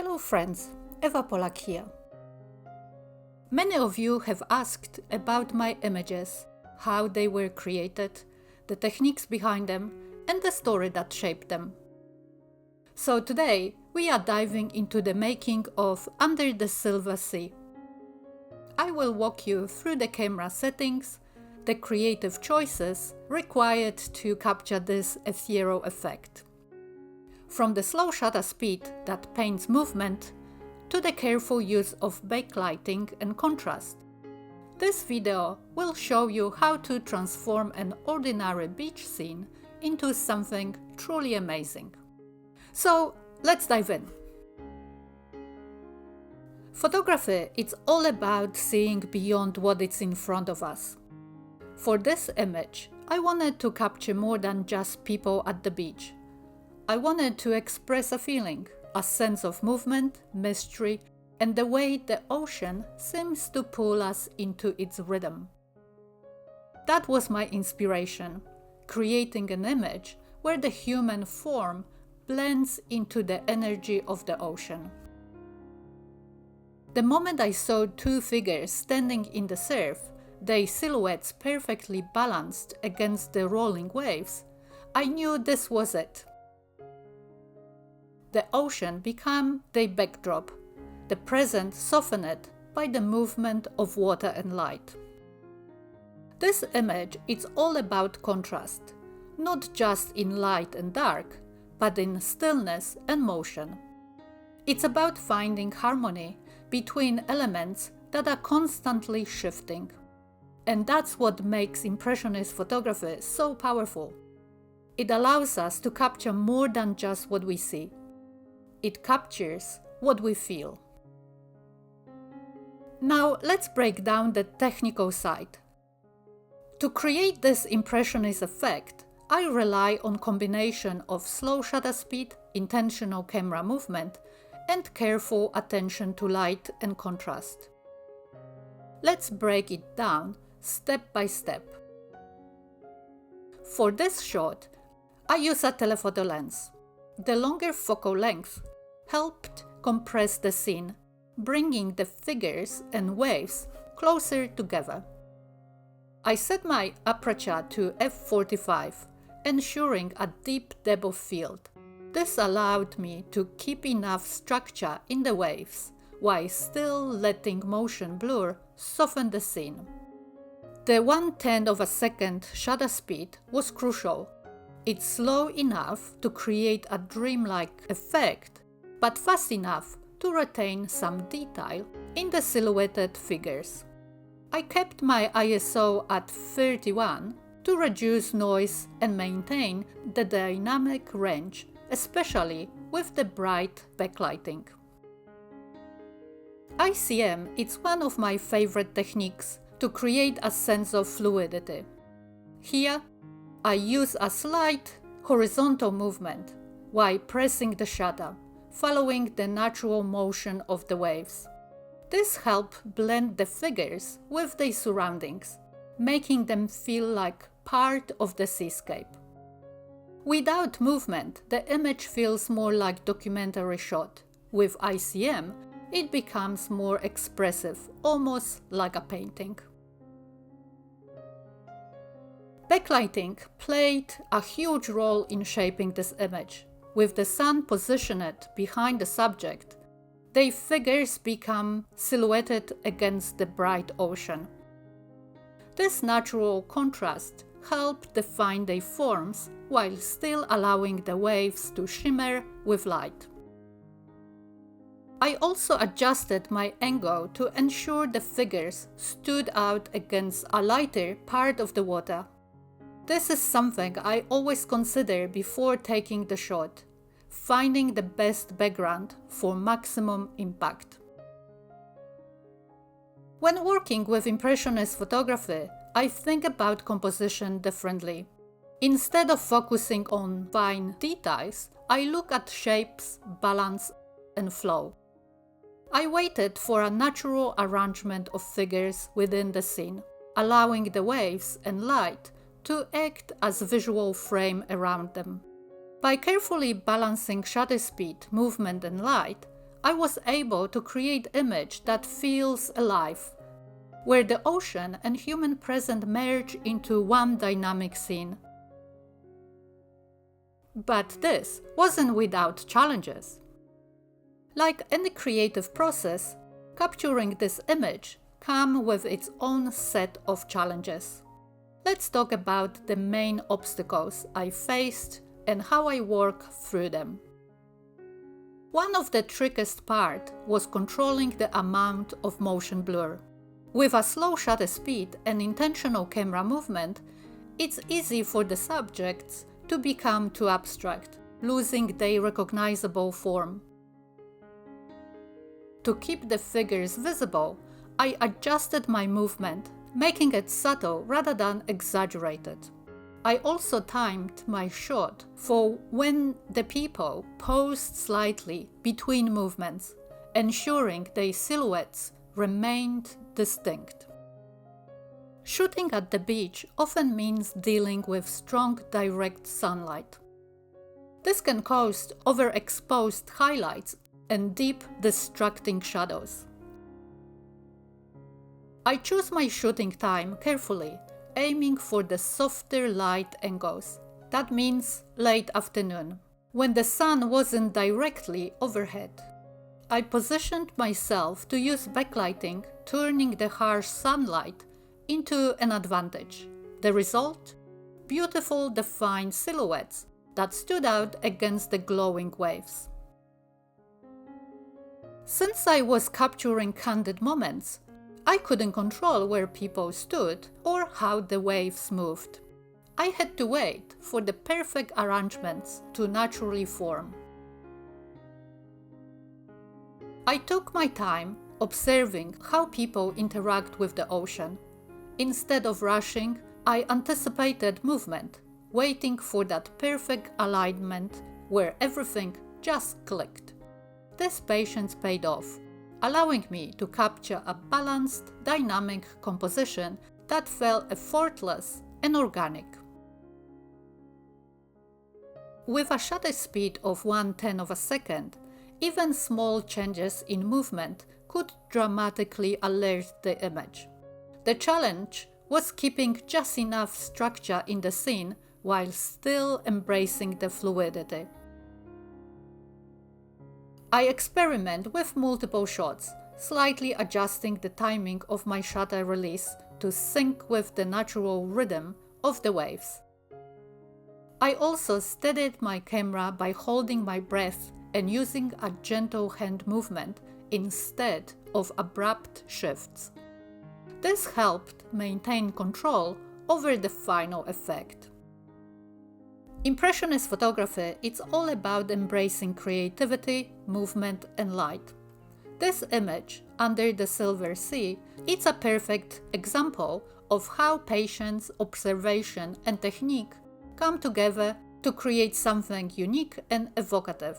Hello friends, Eva Polak here. Many of you have asked about my images, how they were created, the techniques behind them, and the story that shaped them. So today we are diving into the making of Under the Silver Sea. I will walk you through the camera settings, the creative choices required to capture this ethereal effect. From the slow shutter speed that paints movement, to the careful use of backlighting and contrast. This video will show you how to transform an ordinary beach scene into something truly amazing. So let's dive in. Photography is all about seeing beyond what is in front of us. For this image, I wanted to capture more than just people at the beach. I wanted to express a feeling, a sense of movement, mystery, and the way the ocean seems to pull us into its rhythm. That was my inspiration, creating an image where the human form blends into the energy of the ocean. The moment I saw two figures standing in the surf, their silhouettes perfectly balanced against the rolling waves, I knew this was it. The ocean became their backdrop, the present softened by the movement of water and light. This image is all about contrast, not just in light and dark, but in stillness and motion. It's about finding harmony between elements that are constantly shifting. And that's what makes Impressionist photography so powerful. It allows us to capture more than just what we see. It captures what we feel. Now let's break down the technical side. To create this impressionist effect, I rely on combination of slow shutter speed, intentional camera movement, and careful attention to light and contrast. Let's break it down step by step. For this shot, I use a telephoto lens. The longer focal length helped compress the scene, bringing the figures and waves closer together. I set my aperture to f45, ensuring a deep depth of field. This allowed me to keep enough structure in the waves, while still letting motion blur soften the scene. The 1/10 of a second shutter speed was crucial. It's slow enough to create a dreamlike effect, but fast enough to retain some detail in the silhouetted figures. I kept my ISO at 31 to reduce noise and maintain the dynamic range, especially with the bright backlighting. ICM is one of my favorite techniques to create a sense of fluidity. Here, I use a slight horizontal movement while pressing the shutter, following the natural motion of the waves. This helps blend the figures with their surroundings, making them feel like part of the seascape. Without movement, the image feels more like documentary shot. With ICM, it becomes more expressive, almost like a painting. Backlighting played a huge role in shaping this image. With the sun positioned behind the subject, their figures become silhouetted against the bright ocean. This natural contrast helped define their forms while still allowing the waves to shimmer with light. I also adjusted my angle to ensure the figures stood out against a lighter part of the water. This is something I always consider before taking the shot, finding the best background for maximum impact. When working with Impressionist photography, I think about composition differently. Instead of focusing on fine details, I look at shapes, balance, and flow. I waited for a natural arrangement of figures within the scene, allowing the waves and light to act as a visual frame around them. By carefully balancing shutter speed, movement and light, I was able to create an image that feels alive, where the ocean and human present merge into one dynamic scene. But this wasn't without challenges. Like any creative process, capturing this image comes with its own set of challenges. Let's talk about the main obstacles I faced and how I work through them. One of the trickiest parts was controlling the amount of motion blur. With a slow shutter speed and intentional camera movement, it's easy for the subjects to become too abstract, losing their recognizable form. To keep the figures visible, I adjusted my movement, making it subtle rather than exaggerated. I also timed my shot for when the people posed slightly between movements, ensuring their silhouettes remained distinct. Shooting at the beach often means dealing with strong direct sunlight. This can cause overexposed highlights and deep, distracting shadows. I choose my shooting time carefully, aiming for the softer light angles. That means late afternoon, when the sun wasn't directly overhead. I positioned myself to use backlighting, turning the harsh sunlight into an advantage. The result? Beautiful defined silhouettes that stood out against the glowing waves. Since I was capturing candid moments, I couldn't control where people stood or how the waves moved. I had to wait for the perfect arrangements to naturally form. I took my time observing how people interact with the ocean. Instead of rushing, I anticipated movement, waiting for that perfect alignment where everything just clicked. This patience paid off, allowing me to capture a balanced, dynamic composition that felt effortless and organic. With a shutter speed of 1/10 of a second, even small changes in movement could dramatically alter the image. The challenge was keeping just enough structure in the scene while still embracing the fluidity. I experiment with multiple shots, slightly adjusting the timing of my shutter release to sync with the natural rhythm of the waves. I also steadied my camera by holding my breath and using a gentle hand movement instead of abrupt shifts. This helped maintain control over the final effect. Impressionist photography is all about embracing creativity, movement, and light. This image, Under the Silver Sea, is a perfect example of how patience, observation, and technique come together to create something unique and evocative.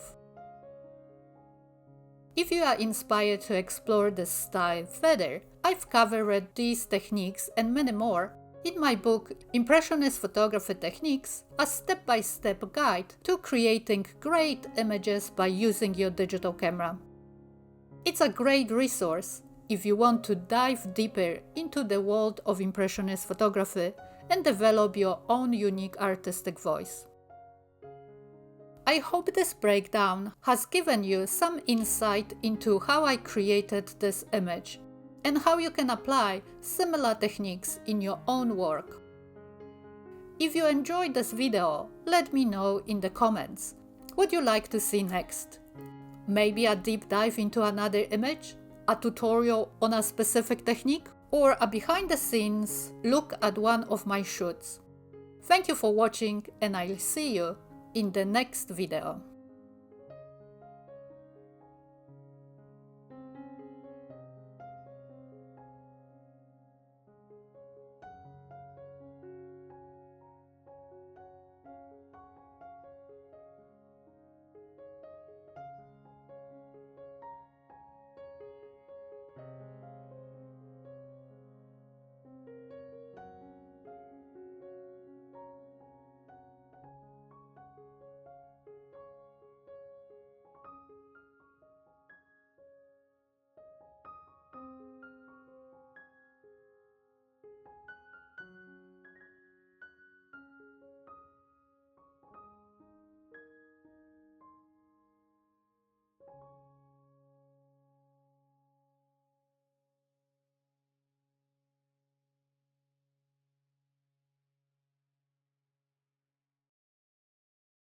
If you are inspired to explore this style further, I've covered these techniques and many more in my book Impressionist Photography Techniques, a step-by-step guide to creating great images by using your digital camera. It's a great resource if you want to dive deeper into the world of Impressionist photography and develop your own unique artistic voice. I hope this breakdown has given you some insight into how I created this image and how you can apply similar techniques in your own work. If you enjoyed this video, let me know in the comments. What you like to see next? Maybe a deep dive into another image, a tutorial on a specific technique, or a behind-the-scenes look at one of my shoots. Thank you for watching, and I'll see you in the next video.